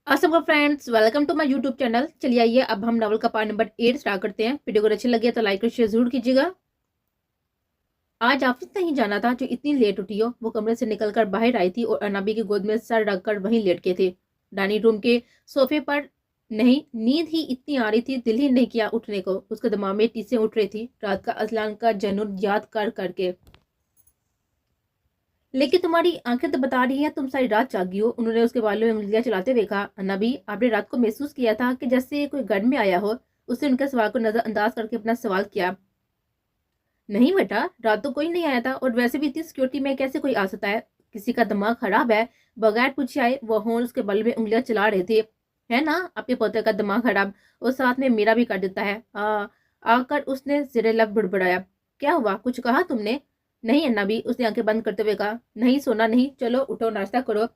Aslam friends, welcome to my YouTube channel. चलिए आइए अब हम नॉवल का पार्ट नंबर 8 स्टार्ट करते हैं। वीडियो को अच्छी लगे तो लाइक और शेयर जरूर कीजिएगा। आज ऑफिस नहीं जाना था जो इतनी लेट उठी हो। वो कमरे से निकलकर बाहर आई थी और अनाबी की गोद में सर रखकर वहीं लेट के थे, डाइनिंग रूम के सोफे पर। नहीं, नींद ही इतनी आ रही थी, दिल ही नहीं किया उठने को। उसके दिमाग में टीसें उठ रही थी रात का अजलान का जनून याद कर करके। लेकिन तुम्हारी आंखें तो बता रही हैं तुम सारी रात जागी हो। उन्होंने उसके बालों में उंगलियां चलाते हुए कहा, नबी आपने रात को महसूस किया था कि जैसे कोई घर में आया हो। उसने उनके सवाल को नजरअंदाज करके अपना सवाल किया। नहीं बेटा, रात तो कोई नहीं आया था, और वैसे भी इतनी सिक्योरिटी में कैसे कोई आ सकता है। किसी का दिमाग खराब है। बगैर पूछे आए वो होन उसके बालों में उंगलियां चला रहे थे। है ना, आपके पोते का दिमाग खराब, और साथ में मेरा भी कर देता है। आकर उसने जिरे लब बुड़बुड़ाया। क्या हुआ, कुछ कहा तुमने? नहीं अन्ना भी, उसने आंखें बंद करते हुए कहा। नहीं सोना नहीं, चलो उठो नाश्ता करो।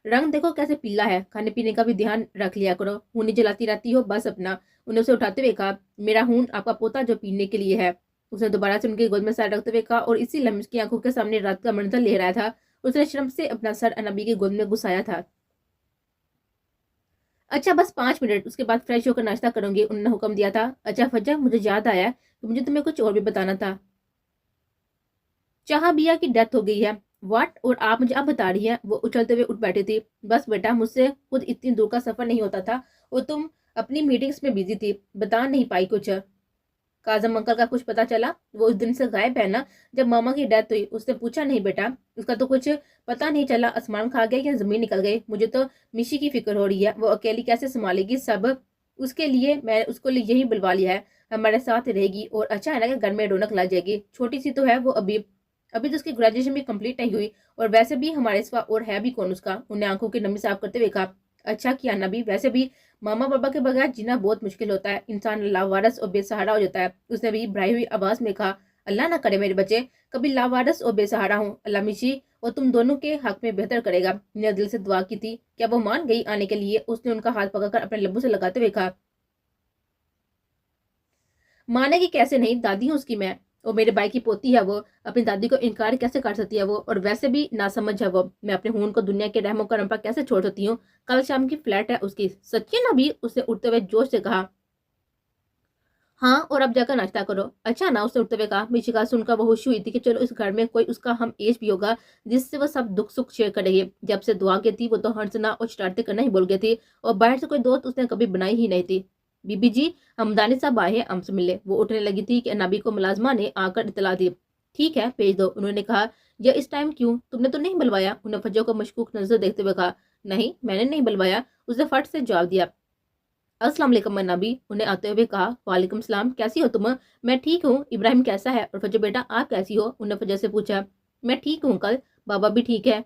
रंग देखो कैसे पीला है, खाने पीने का भी ध्यान रख लिया करो। खूनी जलाती रहती हो बस अपना। उन्हें उसे उठाते हुए कहा, मेरा खून आपका पोता जो पीने के लिए है। उसने दोबारा से उनकी गोद में सर रखते हुए कहा, और इसी लम्हे की आंखों के सामने रात का मंजर लहराया था। उसने शर्म से अपना सर अनबी की गोद में घुसाया था। अच्छा बस 5 मिनट, उसके बाद फ्रेश होकर नाश्ता करूंगी, उन्होंने हुक्म दिया था। अच्छा फज्जा, मुझे याद आया कि मुझे तुम्हें कुछ और भी बताना था। जहां बिया की डेथ हो गई है। व्हाट? और आप मुझे अब बता रही हैं? वो उछलते हुए उठ बैठी थी। बस बेटा, मुझसे खुद इतनी दूर का सफर नहीं होता था, और तुम अपनी मीटिंग्स में बिजी थी, बता नहीं पाई कुछ। काजम अंकल का कुछ पता चला? वो उस दिन से गायब है ना, जब मामा की डेथ हुई। उसने पूछा नहीं बेटा, उसका तो कुछ पता नहीं चला। आसमान खा गया या जमीन निकल गई। मुझे तो मिशी की फिक्र हो रही है, वो अकेली कैसे संभालेगी सब। उसके लिए मैं उसको लिए यही बुलवा लिया है, हमारे साथ रहेगी, और अच्छा है ना कि घर में रौनक ला जाएगी। छोटी सी तो है वो, अभी अभी तो उसकी ग्रेजुएशन भी कंप्लीट नहीं हुई, और वैसे भी हमारे सिवा और है भी कौन उसका। उन्हें आंखों की नमी साफ करते हुए कहा। अच्छा किया नबी, वैसे भी मामा पापा के बगैर जीना बहुत मुश्किल होता है, इंसान लावारस और बेसहारा हो जाता है। उसने भी भराई हुई आवाज में कहा, अल्लाह ना करे मेरे बच्चे कभी लावारस और बेसहारा हूँ। अल्लाह मिशी और तुम दोनों के हक में बेहतर करेगा। ने दिल से दुआ की थी। क्या वो मान गई आने के लिए? उसने उनका हाथ पकड़कर अपने लब्बू से लगाते हुए कहा। मानेगी कैसे नहीं, दादी हूँ उसकी मैं। और मेरे भाई की पोती है वो, अपनी दादी को इनकार कैसे कर सकती है वो? और वैसे भी नासमझ है वो। मैं अपने खून को दुनिया के रहमो करम पर कैसे छोड़ सकती हूँ? कल शाम की फ्लैट है उसकी। सच्ची ना भी, उसने उठते हुए जोश से कहा। हाँ, और अब जाकर नाश्ता करो। अच्छा ना, उसने उठते हुए कहा। मिशिका सुनकर वो खुशी हुई थी कि चलो इस घर में कोई उसका हम एज भी होगा, जिससे वो सब दुख सुख शेयर करेगी। जब से दुआ की थी वो तो हंसना और शरारतें करना ही भूल गई थी, और बाहर से कोई दोस्त उसने कभी बनाई ही नहीं थी। बीबी जी, हमदानी साहब आए हैं हमसे मिलने। वो उठने लगी थी कि नबी को मुलाजमा ने आकर इतला दी। ठीक है भेज दो, उन्होंने कहा। यह इस टाइम क्यों, तुमने तो नहीं बुलवाया? उन्हें फज्जो को मशकूक नजर देखते हुए कहा। नहीं, मैंने नहीं बुलवाया, उसने फट से जवाब दिया। अस्सलाम वालेकुम नबी, उन्हें आते हुए कहा। वालेकुम सलाम, कैसी हो तुम? मैं ठीक हूँ। इब्राहिम कैसा है? और फजर बेटा आप कैसी हो? उन्हें फजर से पूछा। मैं ठीक हूँ कल, बाबा भी ठीक है।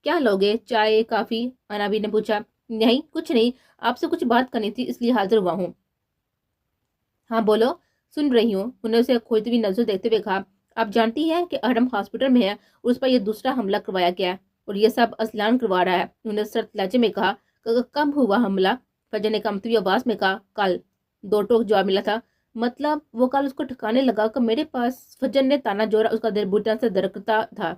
क्या लोगे, चाय काफी? अनाबी ने पूछा। नहीं कुछ नहीं, आपसे कुछ बात करनी थी इसलिए हाजिर हुआ हूँ। हाँ बोलो, सुन रही हूँ। उन्हें उसे खोजती हुई नजर देखते हुए कहा। आप जानती हैं कि अहरम हॉस्पिटल में है, और उस पर यह दूसरा हमला करवाया गया है, और ये सब असलान करवा रहा है। उन्हें सख्त लहजे में कहा। कब हुआ हमला? फजर ने कंपती हुई आवाज में कहा। कल, दो टोक जवाब मिला था। मतलब वो कल उसको ठिकाने लगा कर मेरे पास? फजर ने ताना जोड़ा, उसका दिल बुरी तरह से दरकता था।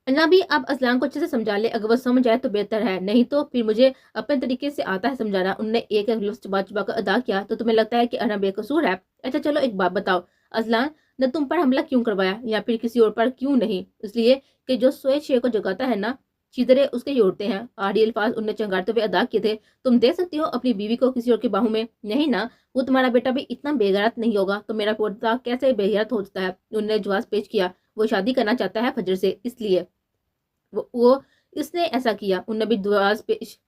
ना भी आप असलान को अच्छे से समझा ले, अगर वो समझ आए तो बेहतर है, नहीं तो फिर मुझे अपने तरीके से आता है समझाना। उनने एक एक लफ्ज चबा चबा कर अदा किया। तो तुम्हें लगता है कि अना बेकसूर है? अच्छा चलो एक बात बताओ, असलान ने तुम पर हमला क्यों करवाया, या फिर किसी और पर क्यों नहीं? इसलिए कि जो सोए शेर को जगाता है ना, चीतरे उसके ही उड़ते हैं। आड़ी अल्फाज उनने चंगारते हुए अदा किए थे। तुम दे सकती हो अपनी बीवी को किसी और की बाहों में? नहीं ना, वो तुम्हारा बेटा भी इतना बेगैरत नहीं होगा, तो मेरा पोता कैसे बेगैरत हो सकता है? उन्होंने जवाब पेश किया। वो शादी करना चाहता है फजर से, इसलिए वो इसने ऐसा किया। उन नबी दुआज पेश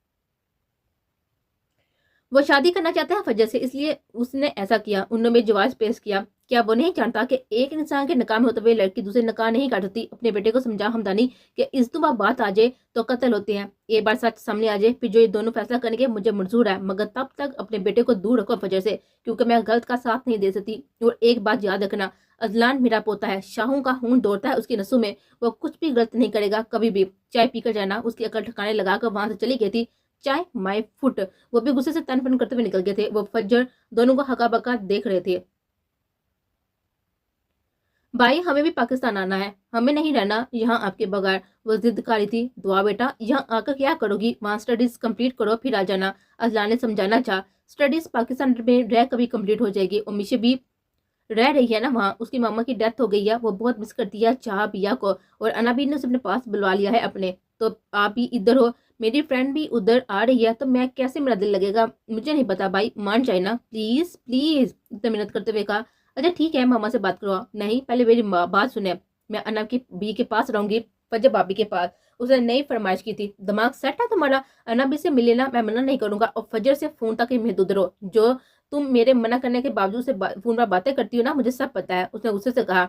वो शादी करना चाहता है फजर से, इसलिए उसने ऐसा किया। उन्होंने जवाब पेश किया। क्या वो नहीं जानता कि एक इंसान के नकाम होते हुए लड़की दूसरे नकाह नहीं कर सकती? अपने बेटे को समझा हमदानी कि इस दुबा बात आ जाए तो कत्ल होते हैं। एक बार सच सामने आ जाए फिर जो ये दोनों फैसला करेंगे मुझे मंजूर है, मगर तब तक अपने बेटे को दूर रखो फजर से, क्योंकि मैं गलत का साथ नहीं दे सकती। और एक बात याद रखना, अजलान मेरा पोता है, शाहों का खून दौड़ता है उसकी नसों में। वो कुछ भी गलत नहीं करेगा कभी भी। चाय पीकर जाना। उसकी अकल ठिकाने लगाकर वहां से चली गई थी। चाय माय फुट। वो भी गुस्से से तन फन करते हुए निकल गए थे। वो फज्जर दोनों को हका बका देख रहे थे। भाई हमें भी पाकिस्तान आना है, हमें नहीं रहना यहाँ आपके बगैर। वो जिद कर रही थी। दुआ बेटा यहाँ आकर क्या करोगी, वहाँ स्टडीज कंप्लीट करो फिर आ जाना। अजला ने समझाना चाहा। स्टडीज पाकिस्तान में रह कभी कंप्लीट हो जाएगी। और मिशे भी रह रही है ना वहाँ, उसकी मामा की डेथ हो गई है, वो बहुत मिस करती है चाह पिया को। और अनाबी ने उसे अपने पास बुलवा लिया है अपने। तो आप भी इधर हो, मेरी फ्रेंड भी उधर आ रही है, तो मैं कैसे मेरा दिल लगेगा, मुझे नहीं पता भाई, मान जाए ना प्लीज प्लीज, इतना मिन्नत करते हुए कहा। अच्छा ठीक है, मामा से बात करो। नहीं, पहले मेरी बात सुने। मैं अनब की बी के पास रहूंगी, फजर भाभी के पास। उसने नई फरमाइश की थी। दिमाग सेट है तुम्हारा? अनबी से मिले ना, मैं मना नहीं करूंगा। और फजर से फोन तक ही महदूद रहो। जो तुम मेरे मना करने के बावजूद से फोन पर बातें करती हो ना, मुझे सब पता है। उसने गुस्से से कहा।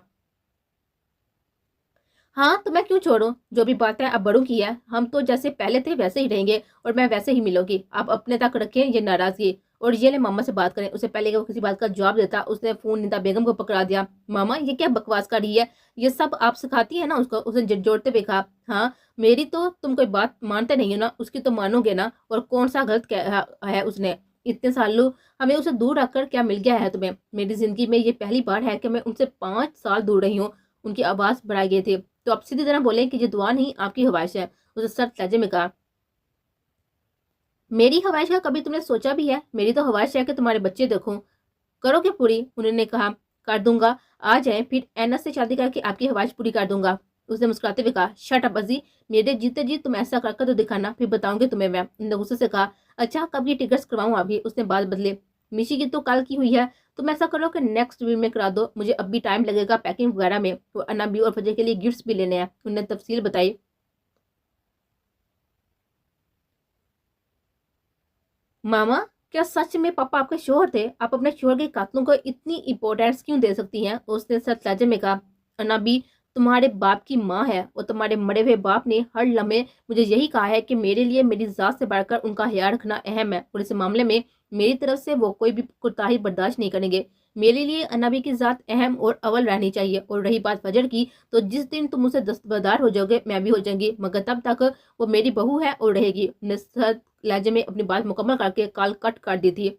हाँ तो मैं क्यों छोड़ूं, जो भी बात है अब बड़ों की है। हम तो जैसे पहले थे वैसे ही रहेंगे, और मैं वैसे ही मिलूंगी। आप अपने तक रखें ये नाराजगी। और ये ले मामा से बात करें। उसे पहले कि वो किसी बात का जवाब देता, उसने फोन निदा बेगम को पकड़ा दिया। मामा ये क्या बकवास कर रही है, ये सब आप सिखाती है ना उसको। उसने जोड़ते हुए कहा। हाँ मेरी तो तुम कोई बात मानते नहीं हो ना, उसकी तो मानोगे ना। और कौन सा गलत है उसने, इतने सालों हमें उसे दूर रखकर क्या मिल गया है तुम्हें। मेरी जिंदगी में ये पहली बार है कि मैं उनसे 5 साल दूर रही हूँ। उनकी आवाज बढ़ाई गई थी। तो आप सीधी तरह बोले कि ये दुआ नहीं आपकी ख्वाहिश है। उसे सख्त लहजे में कहा। मेरी ख्वाहिश का कभी तुमने सोचा भी है? मेरी तो ख्वाहिश है कि तुम्हारे बच्चे देखूं। करोगे पूरी? उन्होंने कहा। कर दूंगा, आ जाए फिर एनस से शादी करके आपकी ख्वाहिश पूरी कर दूंगा। उसने मुस्कुराते हुए कहा। शट अप अजी, मेरे जीते जी तुम ऐसा करके तो दिखाना, फिर बताऊंगी तुम्हें मैं। उन्होंने गुस्से से कहा। अच्छा कब ये टिकट्स करवाऊं अभी? उसने बात बदले। मिशी की तो कल की हुई है, तुम ऐसा करो कि नेक्स्ट वीक में करा दो, मुझे अब भी टाइम लगेगा पैकिंग वगैरह में। वो अनाबी और फजर के लिए गिफ्ट्स भी लेने हैं। उन्होंने तफसील बताई। मामा क्या सच में पापा आपके शोहर थे? आप अपने शोहर के कातलों को इतनी इंपॉर्टेंस क्यों दे सकती हैं? उसने सच लहजे में कहा। अनाबी तुम्हारे बाप की माँ है, और तुम्हारे मरे हुए बाप ने हर लम्हे मुझे यही कहा है कि मेरे लिए मेरी जात से बढ़कर उनका ख्याल रखना अहम है, और इस मामले में मेरी तरफ से वो कोई भी कोताही बर्दाश्त नहीं करेंगे। मेरे लिए अनाबी की जात अहम और अव्वल रहनी चाहिए। और रही बात फजर की, तो जिस दिन तुम उसे दस्तबरदार हो जाओगे मैं भी हो जाऊंगी, मगर तब तक वो मेरी बहू है और रहेगी। लहजे में अपनी बात मुकम्मल करके कॉल कट कर दी थी।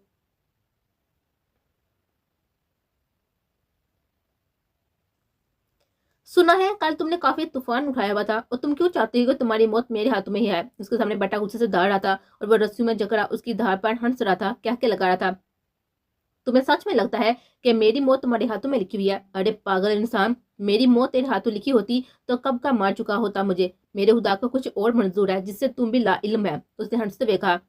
सुना है कल तुमने काफी तूफान उठाया हुआ था, और तुम क्यों चाहती हो कि तुम्हारी मौत मेरे हाथों में ही है? उसके सामने बेटा गुस्से से दौड़ रहा था, और वो रस्सी में जकड़ा उसकी धार पर हंस रहा था, क्या क्या लगा रहा था। तुम्हें सच में लगता है कि मेरी मौत तुम्हारे हाथों में लिखी हुई है? अरे पागल इंसान, मेरी मौत तेरे हाथों लिखी होती तो कब का मार चुका होता मुझे। मेरे खुदा को कुछ और मंजूर है जिससे तुम भी ला इल्म है। उसने हंसते हुए कहा।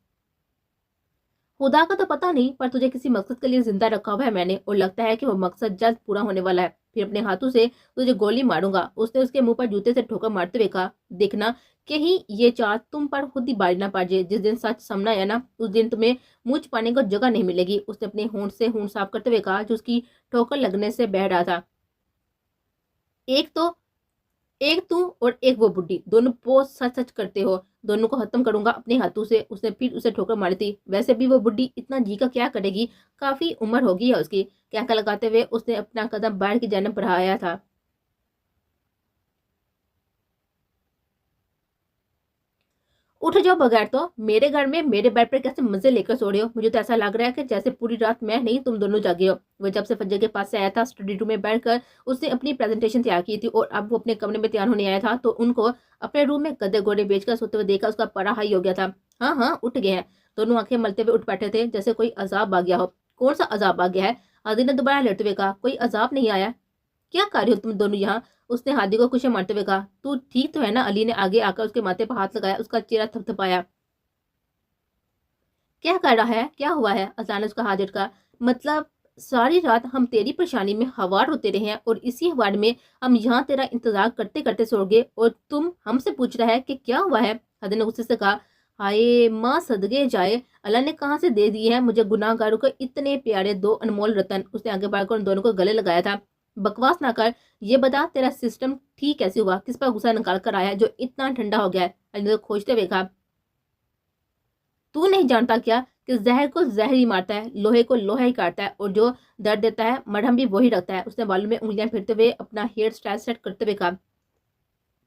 खुदा का तो पता नहीं, पर तुझे किसी मकसद के लिए जिंदा रखा हुआ है मैंने, और लगता है कि वो मकसद जल्द पूरा होने वाला है। फिर अपने हाथों से तुझे गोली मारूंगा। उसने उसके मुंह पर जूते से ठोकर मारते हुए कहा। देखना कहीं ये चार तुम पर खुद ही बाज ना पड़ जाए। जिस दिन सच सामने आया ना, उस दिन तुम्हें मुंह छुपाने को जगह नहीं मिलेगी। उसने अपने होंठ से होंठ साफ करते हुए कहा, जो उसकी ठोकर लगने से बह रहा था। एक तो एक तू और एक वो बुढ़ी, दोनों बहुत सच सच करते हो। दोनों को खत्म करूंगा अपने हाथों से। उसने फिर उसे ठोकर मारी थी। वैसे भी वो बुढ़ी इतना जी का क्या करेगी, काफी उम्र हो गई है उसकी। क्या लगाते हुए उसने अपना कदम बाहर की जानब बढ़ाया था। उठ जाओ बगैर तो, मेरे घर में मेरे बेड पर कैसे मजे लेकर सो रहे हो? मुझे तो ऐसा लग रहा है कि जैसे पूरी रात मैं नहीं तुम दोनों जागे हो। वो जब से फज्जर के पास से आया था, स्टडी रूम में बैठकर उसने अपनी प्रेजेंटेशन तैयार की थी, और अब वो अपने कमरे में तैयार होने आया था, तो उनको अपने रूम में गद्दे गोरे बेचकर सोते हुए देखा उसका परा हाई हो गया था। हाँ हाँ उठ गए हैं। दोनों आंखें मलते हुए उठ बैठे थे, जैसे कोई अजाब आ गया हो। कौन सा अजाब आ गया है? आदि ने दोबारा लेटते हुए कहा। कोई अजाब नहीं आया। क्या कर रहे हो तुम दोनों यहाँ? उसने हादी को कुछ मारते हुए कहा। तू ठीक तो है ना? अली ने आगे आकर उसके माथे पर हाथ लगाया, उसका चेहरा थपथपाया। क्या कर रहा है, क्या हुआ है? अचानक उसका हाथ झटका। मतलब सारी रात हम तेरी परेशानी में हवार होते रहे हैं, और इसी हवार में हम यहाँ तेरा इंतजार करते करते सो गए, और तुम हमसे पूछ रहा है कि क्या हुआ है? हद ने गुस्से से कहा। हाय माँ सदगे जाए, अल्लाह ने कहाँ से दे दिए हैं मुझे गुनाहगारों को इतने प्यारे दो अनमोल रतन। उसने आगे बढ़कर उन दोनों को गले लगाया था। बकवास ना कर, ये बता तेरा सिस्टम ठीक कैसे हुआ? किस पर गुस्सा निकाल कर आया जो इतना ठंडा हो गया है? अली ने खोजते हुए कहा। तू नहीं जानता क्या कि जहर को जहर ही मारता है, लोहे को लोहा ही काटता है, और जो दर्द देता है मरहम भी वही रखता है। उसने बालों में उंगलियां फिरते हुए अपना हेयर स्टाइल सेट करते हुए कहा।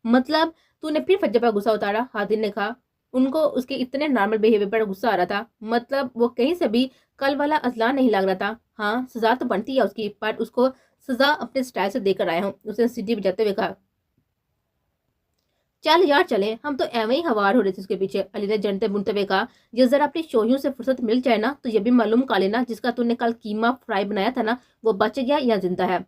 मतलब तूने फिर फज्जा पर गुस्सा उतारा? हादिर ने कहा। उनको उसके इतने नॉर्मल बिहेवियर पर गुस्सा आ रहा था। मतलब वो कहीं से भी कल वाला असला नहीं लग रहा था। हाँ सजा तो बनती है उसकी, पर उसको सजा अपने स्टाइल से देकर आया हूँ, उसने सीटी बजाते हुए कहा। चल यार चले, हम तो एवं ही हवार हो रहे थे उसके पीछे, अली ने जनते बुनते हुए कहा। जिस जरा अपनी शोहियों से फुर्सत मिल जाए ना तो ये भी मालूम कर लेना जिसका तूने कल कीमा फ्राई बनाया था ना वो बच गया या जिंदा है।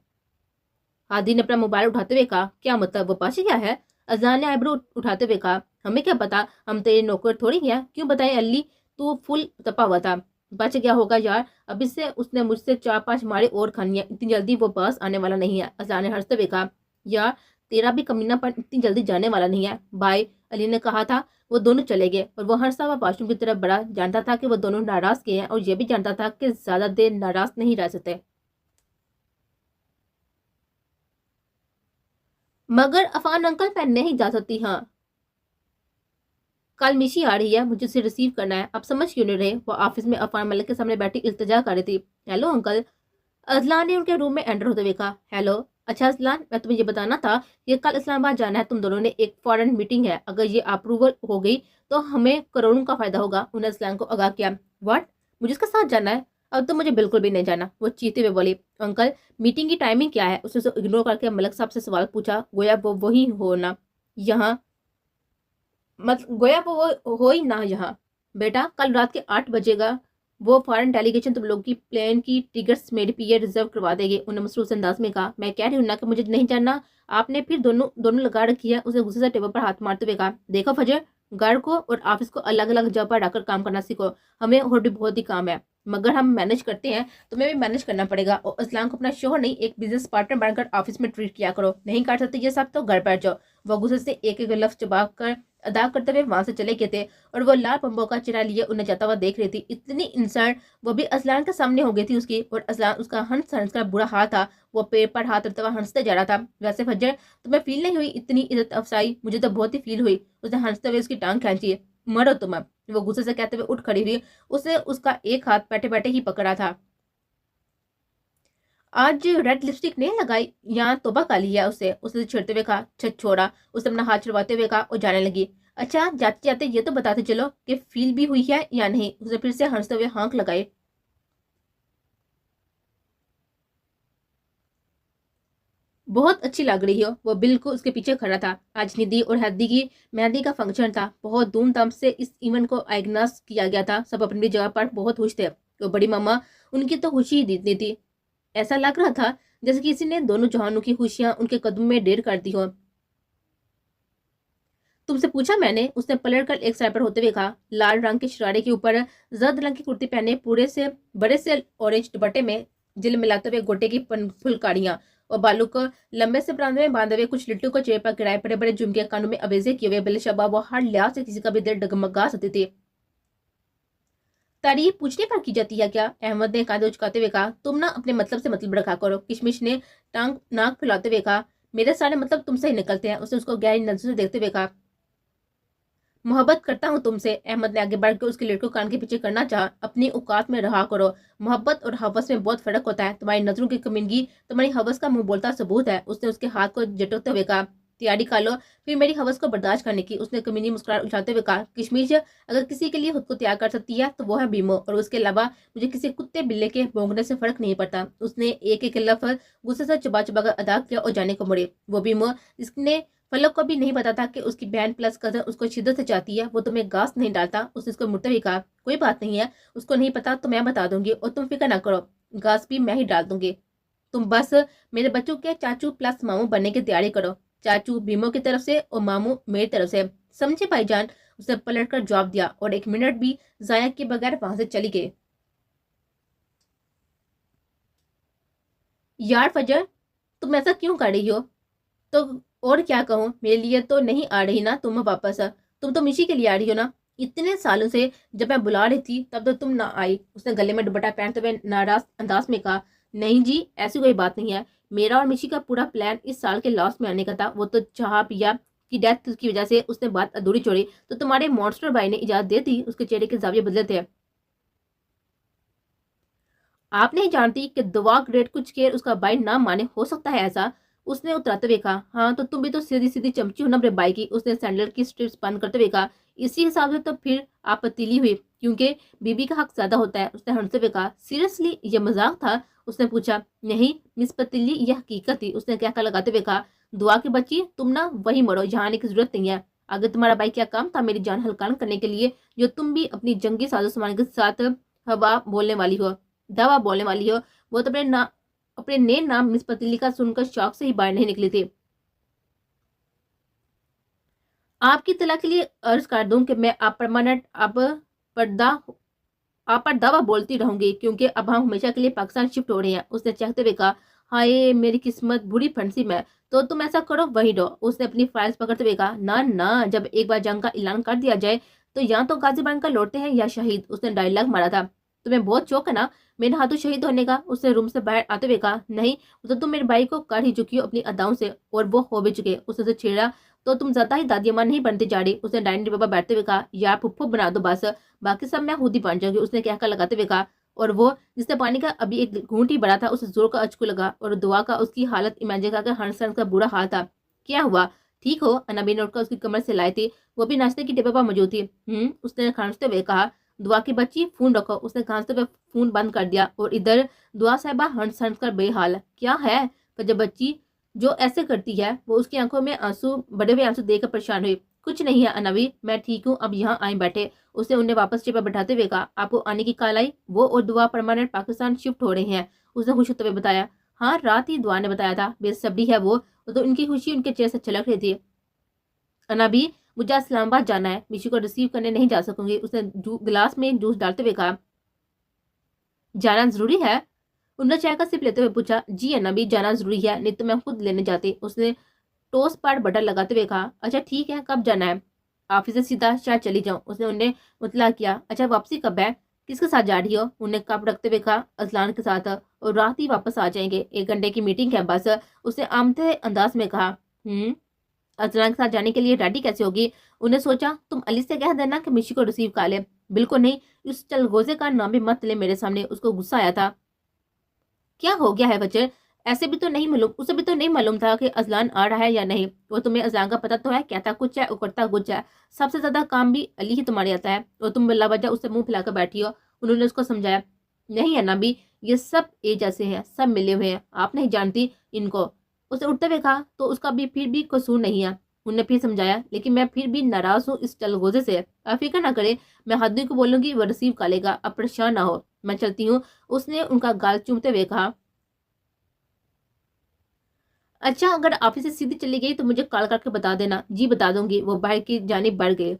हादी ने अपना मोबाइल उठाते हुए कहा, क्या मतलब वो बच गया है? अजलान ने आईब्रो उठाते हुए कहा, हमें क्या पता, हम तेरे नौकर थोड़ी हैं, क्यों बताए अली, तू फुल तपा हुआ था। बच गया होगा यार, अभी से उसने मुझसे 4-5 मारे और खानी है, इतनी जल्दी वो बस आने वाला नहीं है। अजलान ने हंसते हुए कहा, यार तेरा भी कमीनापन इतनी जल्दी जाने वाला नहीं है भाई, अली ने कहा था। वो दोनों चले गए और वो हंसता हुआ वाशरूम की तरफ बढ़ा, जानता था कि वो दोनों नाराज के हैं और ये भी जानता था कि ज्यादा देर नाराज नहीं रह सकते। मगर अफान अंकल मैं नहीं जा सकती। हाँ, कल मिशी आ रही है, मुझे उसे रिसीव करना है। आप समझ क्यों नहीं रहे? वो ऑफिस में अफान मलिक के सामने बैठी इल्तिजा कर रही थी। हेलो अंकल, अजलान ने उनके रूम में एंटर होते हुए कहा। हेलो, अच्छा अजलान, मैं तुम्हें ये बताना था कि कल इस्लामाबाद जाना है तुम दोनों ने, एक फॉरेन मीटिंग है, अगर ये अप्रूवल हो गई तो हमें करोड़ों का फायदा होगा। उन्हें इस्लाम को आगाह किया। व्हाट, मुझे इसके साथ जाना है? अब तो मुझे बिल्कुल भी नहीं जाना, वो चीते हुए बोली। अंकल मीटिंग की टाइमिंग क्या है? उसने इग्नोर करके मलिक साहब से सवाल पूछा, गोया वो वही हो ना यहाँ, मतलब गोया वो हो ही ना यहाँ। बेटा कल रात के 8 बजेगा, वो फॉरेन डेलीगेशन तुम लोग की प्लेन की टिकट्स मेरी पीए रिजर्व करवा देगी, उन्हें मसरूफ अंदाज में कहा। मैं कह रही हूँ ना कि मुझे नहीं जानना, आपने फिर दोनों दोनों लगा रखी है। उसे गुस्से से टेबल पर हाथ मारते हुए कहा, देखो फजर, घर को और ऑफिस को अलग अलग जगह पर रखकर काम करना सीखो, हमें और भी बहुत ही काम है, मगर हम मैनेज करते हैं, तुम्हें भी मैनेज करना पड़ेगा। और इस्लाम को अपना शोहर नहीं एक बिजनेस पार्टनर बनकर ऑफिस में ट्रीट किया करो, नहीं कर सकते ये सब तो घर बैठ जाओ। वो गुस्से से एक एक लफ्ज चबा कर अदा करते हुए वहां से चले गए थे और वो लाल पंबों का चेहरा लिए उन्हें जाता हुआ देख रही थी। इतनी इंसल्ट वो भी असलान के सामने हो गई थी उसकी, और असलान उसका हंस हंस का बुरा हाल था, वो पेड़ पर हाथ रखते हुए हंसते जा रहा था। वैसे फज्जर तुम्हें फील नहीं हुई इतनी इज्जत अफसाई? मुझे तो बहुत ही फील हुई। उसने हंसते हुए उसकी टांग खींची। मरो तुम अब, वो गुस्से से कहते हुए उठ खड़ी हुई। उसे उसका एक हाथ बैठे बैठे ही पकड़ा था। आज रेड लिपस्टिक नहीं लगाई, यहाँ तोबा काली है उसे, उसने छेड़ते हुए कहा। छोड़ा, उसने अपना हाथ छुड़वाते हुए कहा और जाने लगी। अच्छा जाते जाते ये तो बताते चलो कि फील भी हुई है या नहीं, उसने फिर से हंसते हुए हाँक लगाए। बहुत अच्छी लग रही हो, वो बिल्कुल उसके पीछे खड़ा था। आज निधि और हद्दी की मेहंदी का फंक्शन था, बहुत धूमधाम से इस इवेंट को ऑर्गेनाइज किया गया था, सब अपनी जगह पर बहुत खुश थे। तो बड़ी मामा, उनकी तो खुशी ही दी थी, ऐसा लग रहा था जैसे किसी ने दोनों जहानों की खुशियां उनके कदम में ढेर कर दी हो। तुमसे पूछा मैंने, उसने पलट कर एक साइड पर होते हुए कहा। लाल रंग के शरारे के ऊपर जर्द रंग की कुर्ती पहने, पूरे से बड़े से ऑरेंज दुपट्टे में जिल मिलाते हुए गोटे की फुलकारियां और बालों को लंबे से प्रांत में बांधे हुए, कुछ लिट्टू को चेहरे पर गिराए, बड़े बड़े झुमके कानों में अवेजे किए हुए बिलशबा वो हर लिहाज से किसी का भी दिल डगमगा सकती थी। तारीफ पूछने पर की जाती है क्या? अहमद ने कांधे उचकाते हुए कहा। तुम ना अपने मतलब से मतलब रखा करो, किशमिश ने टांग नाक फैलाते हुए कहा। मेरे सारे मतलब तुमसे ही निकलते हैं, उसने उसको गहरी नजर से देखते हुए कहा। मोहब्बत करता हूँ तुमसे, अहमद ने आगे बढ़कर उसके लड़के को कान के पीछे करना चाहा। अपनी औकात में रहा करो, मोहब्बत और हवस में बहुत फर्क होता है, तुम्हारी नजरों की कमीनगी तुम्हारी हवस का मुंह बोलता सबूत है, उसने उसके हाथ को झटकते हुए कहा। तैयारी कर लो फिर मेरी हवस को बर्दाश्त करने की, उसने कमीनी मुस्कुराहट उछालते हुए कहा। किशमिश अगर किसी के लिए खुद को तैयार कर सकती है तो वो है बीमो, और उसके अलावा मुझे किसी कुत्ते बिल्ले के भौंकने से फर्क नहीं पड़ता। उसने एक एक लफ्ज गुस्से से चबा चबा कर अदा किया और जाने को मुड़े। वो बीमो जिसने फलक को भी नहीं पता था कि उसकी बहन प्लस कजन उसको शिद्दत से चाहती है, वो तुम्हें घास नहीं डालता, उसने उसको मुड़ते हुए कहा। कोई बात नहीं है, उसको नहीं पता तो मैं बता दूंगी, और तुम फिक्र ना करो, घास भी मैं ही डाल दूंगी। तुम बस मेरे बच्चों के चाचू प्लस मामू बनने की तैयारी करो, चाचू भीमो की तरफ से और मामू मेरी तरफ से, समझे भाईजान? उसने पलट कर जवाब दिया और एक मिनट भी जाया के बगैर वहां से चली गई। यार फजर, तुम ऐसा क्यों कर रही हो? तो और क्या कहूँ, मेरे लिए तो नहीं आ रही ना तुम वापस, तुम तो मिशी के लिए आ रही हो ना? इतने सालों से जब मैं बुला रही थी तब तो तुम ना आई, उसने गले में दुपट्टा पहनते हुए नाराज अंदाज में कहा। नहीं जी, ऐसी कोई बात नहीं है, मेरा और मिशी का पूरा प्लान इस साल के लास्ट में आने का था, वो तो चाह पिया की डेथ की वजह से उसने बात अधूरी छोड़ी, तो तुम्हारे मॉन्स्टर भाई ने इजाजत दे दी। उसके चेहरे के जाविये बदले थे। आप नहीं जानती कि दुआ ग्रेट कुछ केयर उसका भाई ना माने, हो सकता है ऐसा? उसने उतराते हुए कहा। हाँ तो तुम भी तो सीधी सीधी चमची हो ना मेरे भाई की, उसने सैंडल की स्ट्रिप्स बंद करते हुए कहा। इसी हिसाब से तो फिर आप पतीली हुई, क्योंकि बीबी का हक ज्यादा होता है, उसने हंसते हुए कहा। सीरियसली ये मजाक था, اس نے پوچھا۔ نہیں مس پتیلی، یہ حقیقت تھی، اس نے کہہ کر لگاتے ہوئے کہا۔ دعا کی بچی، تم نہ وہی مرو، یہاں آنے کی ضرورت نہیں ہے۔ اگر تمہارا بھائی کیا کام تھا میری جان ہلکان کرنے کے لیے، جو تم بھی اپنی جنگی ساز و سامان کے ساتھ دعویٰ بولنے والی ہو، وہ تو اپنے نئے نام مس پتیلی کا سن کر شوق سے ہی باہر نہیں نکلی تھی۔ آپ کی اطلاع کے لیے عرض کر دوں کہ میں آپ پر دعویٰ بولتی رہوں گی، کیونکہ اب ہم ہمیشہ کے لیے پاکستان شفٹ ہو رہے ہیں۔ اس نے چہتے ہوئے کہا۔ ہائے میری قسمت بری پھنسی میں، تو تم ایسا کرو وہی رہو۔ اس نے اپنی فائلز پکڑتے ہوئے کہا۔ نہ جب ایک بار جنگ کا اعلان کر دیا جائے تو یا تو غازی بن کر لوٹتے ہیں یا شہید۔ اس نے ڈائلاگ مارا تھا۔ تمہیں بہت شوق ہے نا میرے ہاتھوں شہید ہونے کا؟ اس نے روم سے باہر آتے ہوئے کہا۔ نہیں، تو تم میرے بھائی کو کر ہی چکی ہو اپنی اداؤں سے، اور وہ ہو بھی چکے۔ اس نے چھیڑا۔ تو تم زیادہ ہی دادی اماں نہیں بنتی جا رہی۔ اس نے ڈائننگ ٹیبل پر بیٹھتے ہوئے کہا۔ یار پھپھو بنا دو بس، باقی سب میں خود ہی بن جاؤں گی۔ اس نے کہہ کر لگاتے ہوئے کہا۔ اور وہ جس نے پانی کا ابھی ایک گھونٹ ہی بڑا تھا، اسے زور کا اچکو لگا، اور دعا کا اس کی حالت امیجن کر کے ہنس کا برا حال تھا۔ کیا ہوا، ٹھیک ہو؟ انابی نے اٹھ کر اس کی کمر سے لائے تھی، وہ بھی ناشتے کی ٹیبل پر موجود تھی۔ اس نے کھانستے ہوئے کہا۔ دعا کی بچی فون رکھو۔ اس نے کھانستے ہوئے فون بند کر دیا، اور ادھر دعا صاحبہ ہنس کر بے حال۔ کیا ہے؟ پر جب بچی جو ایسے کرتی ہے، وہ اس کی آنکھوں میں بڑے ہوئے آنسو دیکھ کر پریشان ہوئی۔ کچھ نہیں ہے انابی، میں ٹھیک ہوں، اب یہاں آئیں بیٹھے۔ اس نے انہیں واپس چیپر بٹھاتے ہوئے کہا۔ آپ کو آنے کی کال آئی؟ وہ اور دعا پرماننٹ پاکستان شفٹ ہو رہے ہیں، اس نے خوش ہوتے ہوئے بتایا۔ ہاں رات ہی دعا نے بتایا تھا، بے صبری ہے وہ تو ان کی خوشی ان کے چہرے سے چھلک رہی تھی۔ انابی مجھے اسلام آباد جانا ہے، میشو کو ریسیو کرنے نہیں جا سکوں گی۔ اس نے گلاس میں جوس ڈالتے ہوئے کہا۔ جانا ضروری ہے؟ انہوں نے چائے کا سپ لیتے ہوئے پوچھا۔ جی انابی جانا ضروری ہے، نہیں تو میں خود لینے جاتی۔ اس نے ٹوسٹ پر بٹر لگاتے ہوئے کہا۔ اچھا ٹھیک ہے، کب جانا ہے؟ آفس سے سیدھا شاید چلی جاؤں۔ اس نے انہیں مطلع کیا۔ اچھا واپسی کب ہے؟ کس کے ساتھ جا رہی ہو؟ انہیں کپ رکھتے ہوئے کہا۔ اذلان کے ساتھ، اور رات ہی واپس آ جائیں گے، 1 گھنٹے کی میٹنگ ہے بس۔ اس نے آمتے انداز میں کہا۔ اذلان کے ساتھ جانے کے لیے ریڈی کیسے ہوگی؟ انہیں سوچا تم علی سے کہہ دینا کہ مشی کو ریسیو کر لے۔ بالکل نہیں، اس چلغوزے کا نام بھی مت لے میرے سامنے۔ اس کو غصہ آیا تھا۔ کیا ہو گیا ہے وچر؟ اسے بھی تو نہیں معلوم تھا کہ اذلان آ رہا ہے یا نہیں۔ وہ تمہیں اذلان کا پتہ تو ہے، کہتا کچھ ہے اکڑتا کچھ ہے۔ سب سے زیادہ کام بھی علی ہی تمہارے آتا ہے، اور تم بلا وجہ اس سے منہ پھیلا کر بیٹھی ہو۔ انہوں نے اس کو سمجھایا۔ نہیں انابی، یہ سب ایک جیسے ہیں، سب ملے ہوئے ہیں، آپ نہیں جانتی ان کو۔ اسے اٹھتے ہوئے کہا۔ تو اس کا بھی پھر بھی قصور نہیں ہے، انہوں نے پھر سمجھایا۔ لیکن میں پھر بھی ناراض ہوں اس چلغوزے سے۔ آپ فکر نہ کرے، میں ہدنی کو بولوں گی، وہ ریسیو کر لے گا، اب پریشان نہ ہو، میں چلتی ہوں۔ اس نے ان کا گال چومتے ہوئے کہا۔ اچھا اگر آفس سے سیدھی چلی گئی تو مجھے کال کر کے بتا دینا۔ جی بتا دوں گی۔ وہ باہر کی جانب بڑھ گئے۔